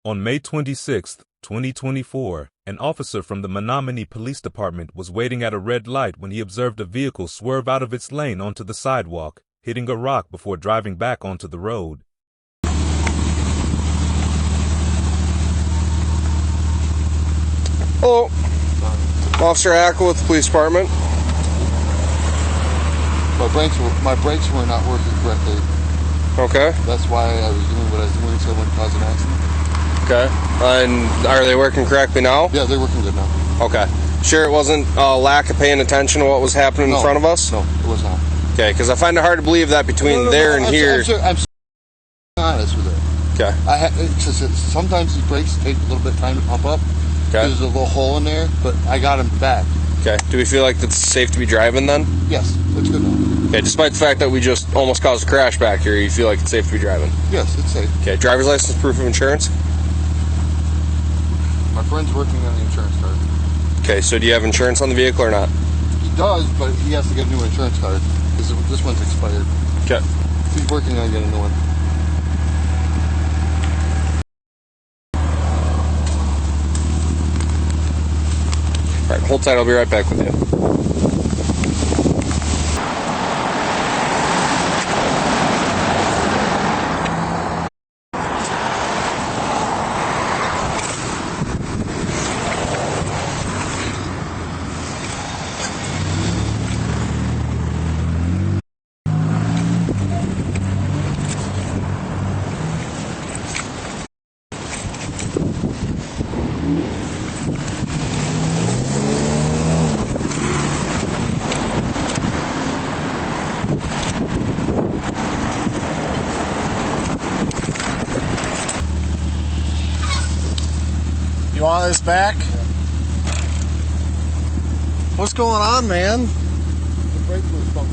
On May 26, 2024, an officer from the Menomonie Police Department was waiting at a red light when he observed a vehicle swerve out of its lane onto the sidewalk, hitting a rock before driving back onto the road. Hello, Officer Hackle with the police department. My brakes were not working correctly. Okay. That's why I was doing what I was doing, so I wouldn't cause an accident. Okay. And are they working correctly now? Yeah, they're working good now. Okay. Sure it wasn't a lack of paying attention to what was happening in front of us? No, it was not. Okay, because I find it hard to believe that between there and here. I'm honest with it. Okay. Sometimes these brakes take a little bit of time to pump up. Okay. There's a little hole in there, but I got them back. Okay. Do we feel like it's safe to be driving then? Yes, it's good now. Okay, despite the fact that we just almost caused a crash back here, you feel like it's safe to be driving? Yes, it's safe. Okay, driver's license, proof of insurance? My friend's working on the insurance card. Okay, so do you have insurance on the vehicle or not? He does, but he has to get a new insurance card because this one's expired. Okay. He's working on getting a new one. All right, hold tight, I'll be right back with you. You want this back? What's going on, man? The brake was funky.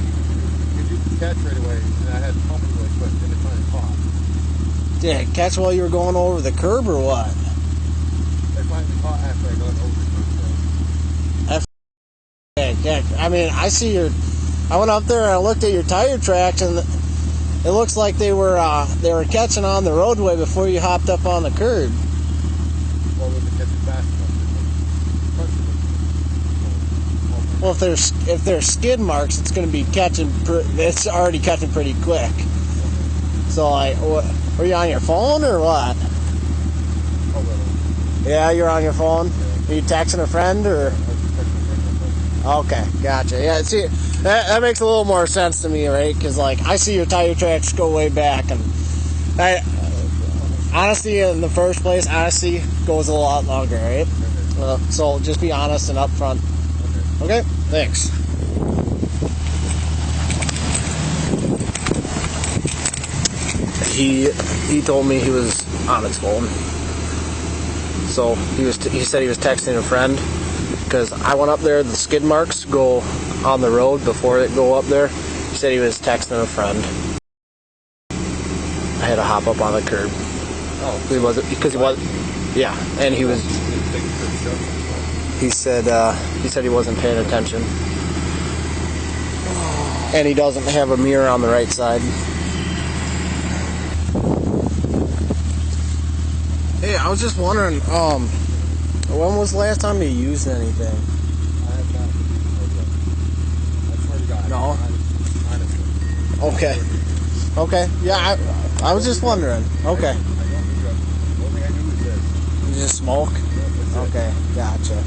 It didn't catch right away, and I had to pump it really quick, and it finally caught. Did it catch while you were going over the curb or what? It finally caught after I got over the curb. Yeah, I mean, I went up there and I looked at your tire tracks, and it looks like they were catching on the roadway before you hopped up on the curb. Well, it wasn't catching fast enough. Well, if there's skid marks, it's going to be catching. It's already catching pretty quick. So, like, were you on your phone or what? A little. Yeah, you're on your phone. Yeah. Are you texting a friend or? Okay, gotcha. Yeah, see, that makes a little more sense to me, right? Because, like, I see your tire tracks go way back, and honesty in the first place, honesty goes a lot longer, right? So just be honest and upfront. Okay, thanks. He told me he was on his phone. So he said he was texting a friend, because I went up there, the skid marks go on the road before it go up there. He said he was texting a friend. I had to hop up on the curb. Oh, because he was, yeah, and he was. He said he wasn't paying attention, and he doesn't have a mirror on the right side. Hey, I was just wondering, when was the last time you used anything? I have not. I swear to God. No. Honestly. Okay. Yeah, I was just wondering. Okay. I don't do drugs. The only thing I do is this. You just smoke? Yeah, Okay, gotcha.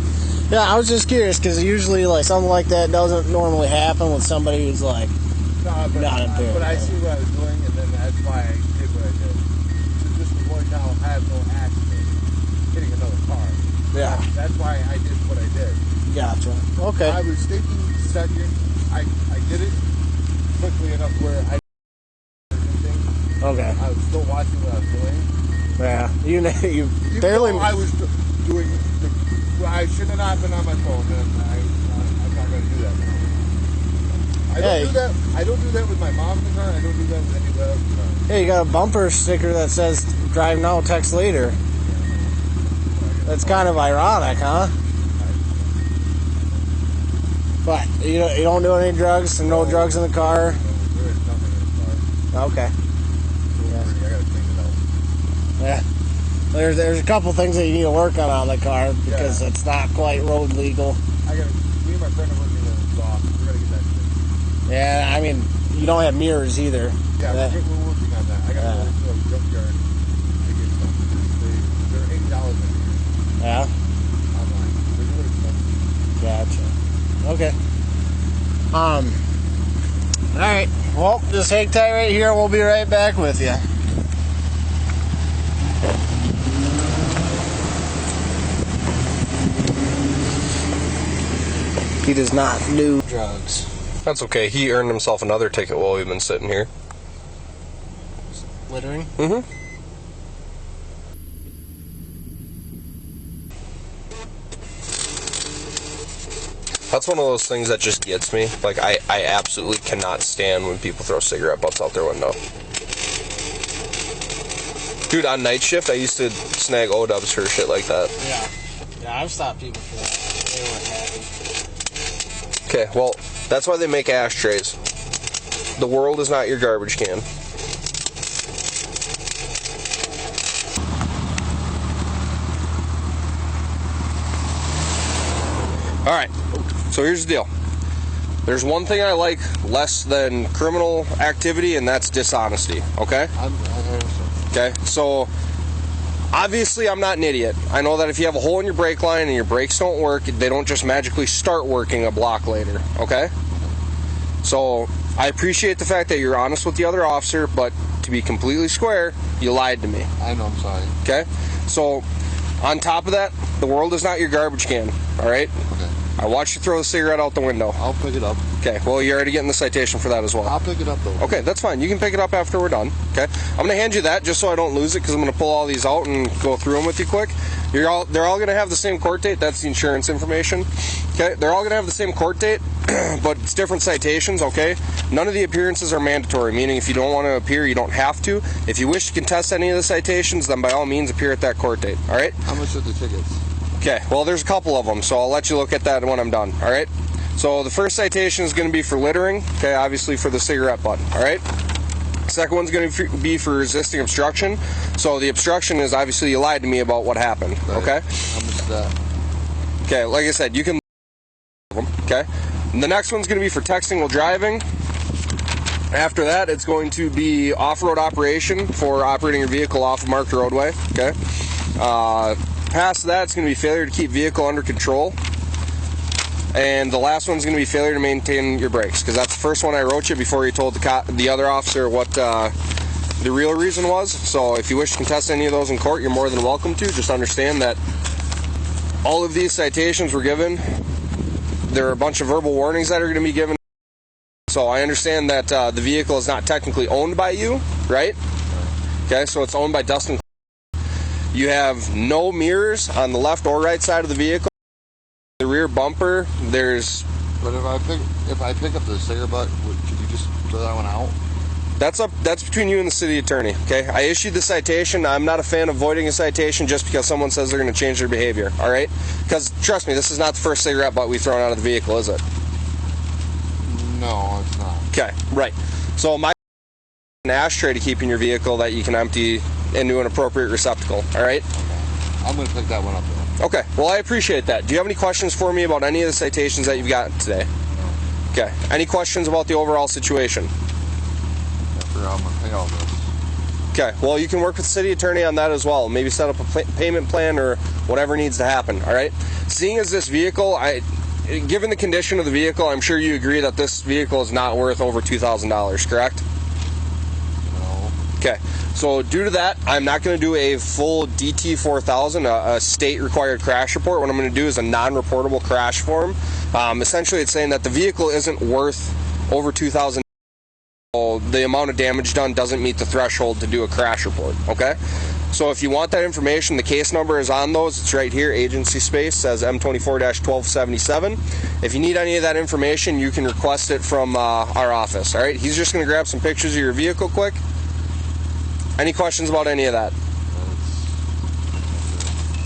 Yeah, I was just curious, because usually, like, something like that doesn't normally happen with somebody who's, like, not impaired. But I see what I was doing, and then that's why I did what I did. To just avoid now have no accident hitting another car. Yeah. That's why I did what I did. Gotcha. Okay. I was thinking second. I did it quickly enough where I didn't Okay. I was still watching what I was doing. Yeah. You Even barely. though I was doing I should have not been on my phone, and I'm not going to do that now. I don't do that with my mom in the car. I don't do that with anybody else in the car. Hey, you got a bumper sticker that says "Drive now, text later." That's kind of ironic, huh? But you don't do any drugs, and no drugs in the car. There is nothing in the car. Okay. I got to clean it out. Yeah. There's a couple things that you need to work on the car because it's not quite road legal. Me and my friend are working on it, so we gotta get that shit. Yeah, I mean, you don't have mirrors either. Yeah, we're working on that. I gotta go to a junkyard to get some. They're $80 a year. Yeah? Online. They're really expensive. Gotcha. Okay. Alright. Well, just hang tight right here. We'll be right back with you. He does not do drugs. That's okay. He earned himself another ticket while we've been sitting here. Littering? Mm-hmm. That's one of those things that just gets me. Like, I absolutely cannot stand when people throw cigarette butts out their window. Dude, on night shift, I used to snag O-dubs for shit like that. Yeah, I've stopped people for that. They weren't happy. Okay, well, that's why they make ashtrays. The world is not your garbage can. Alright, so here's the deal. There's one thing I like less than criminal activity, and that's dishonesty, okay? Okay, so obviously I'm not an idiot. I know that if you have a hole in your brake line and your brakes don't work, they don't just magically start working a block later, okay? So I appreciate the fact that you're honest with the other officer, but to be completely square, you lied to me. I know, I'm sorry. Okay? So on top of that, the world is not your garbage can, alright? Okay. I watched you throw the cigarette out the window. I'll pick it up. Okay, well, you're already getting the citation for that as well. I'll pick it up, though. Okay, that's fine. You can pick it up after we're done. Okay, I'm going to hand you that just so I don't lose it because I'm going to pull all these out and go through them with you quick. They're all going to have the same court date. That's the insurance information. Okay, they're all going to have the same court date, but it's different citations, okay? None of the appearances are mandatory, meaning if you don't want to appear, you don't have to. If you wish to contest any of the citations, then by all means appear at that court date, all right? How much are the tickets? Okay, well, there's a couple of them, so I'll let you look at that when I'm done, all right? So the first citation is going to be for littering, okay, obviously for the cigarette butt, all right? Second one's going to be for resisting obstruction. So the obstruction is obviously you lied to me about what happened, okay? How much is that? Okay, like I said, you can okay? And the next one's going to be for texting while driving. After that, it's going to be off-road operation for operating your vehicle off a marked roadway, okay? Past that, it's going to be failure to keep vehicle under control. And the last one's going to be failure to maintain your brakes, because that's the first one I wrote you before you told the other officer what the real reason was. So if you wish to contest any of those in court, you're more than welcome to. Just understand that all of these citations were given. There are a bunch of verbal warnings that are going to be given. So I understand that the vehicle is not technically owned by you, right? Okay, so it's owned by Dustin. You have no mirrors on the left or right side of the vehicle. The rear bumper, there's... But if I pick up the cigarette butt, could you just throw that one out? That's between you and the city attorney, okay? I issued the citation. I'm not a fan of voiding a citation just because someone says they're going to change their behavior, all right? Because, trust me, this is not the first cigarette butt we've thrown out of the vehicle, is it? No, it's not. Okay, right. So my an ashtray to keep in your vehicle that you can empty into an appropriate receptacle, all right? I'm going to pick that one up, though. Okay, well, I appreciate that. Do you have any questions for me about any of the citations that you've got today? No. Okay, any questions about the overall situation? I forgot I'm going to pay all this. Okay, well, you can work with the city attorney on that as well. Maybe set up a payment plan or whatever needs to happen, all right? Seeing as this vehicle, given the condition of the vehicle, I'm sure you agree that this vehicle is not worth over $2,000, correct? No. Okay, so due to that, I'm not going to do a full DT4000, a state-required crash report. What I'm going to do is a non-reportable crash form. Essentially, it's saying that the vehicle isn't worth over $2,000. The amount of damage done doesn't meet the threshold to do a crash report, okay? So if you want that information, the case number is on those. It's right here, agency space, says M24-1277. If you need any of that information, you can request it from our office, all right? He's just going to grab some pictures of your vehicle quick. Any questions about any of that?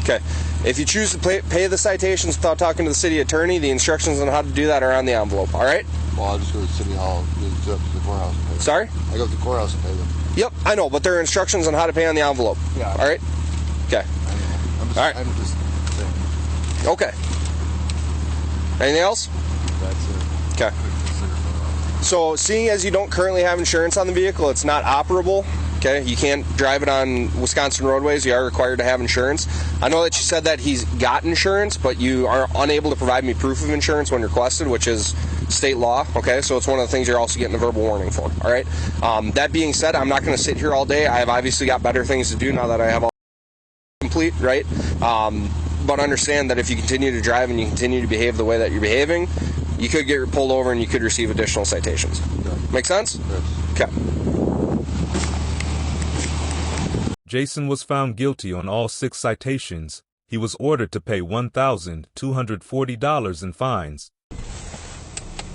Okay. If you choose to pay the citations without talking to the city attorney, the instructions on how to do that are on the envelope, all right? Well, I'll just go to City Hall, to the courthouse and pay them. Sorry? I go to the courthouse and pay them. Yep, I know, but there are instructions on how to pay on the envelope. Yeah. All right? Okay. I'm All right. just saying. Okay. Anything else? That's it. Okay. So, seeing as you don't currently have insurance on the vehicle, it's not operable. Okay, you can't drive it on Wisconsin roadways. You are required to have insurance. I know that you said that he's got insurance, but you are unable to provide me proof of insurance when requested, which is state law. Okay, so it's one of the things you're also getting a verbal warning for. All right. That being said, I'm not going to sit here all day. I have obviously got better things to do now that I have all complete. Right. But understand that if you continue to drive and you continue to behave the way that you're behaving, you could get pulled over and you could receive additional citations. Make sense? Okay. Jason was found guilty on all 6 citations. He was ordered to pay $1,240 in fines.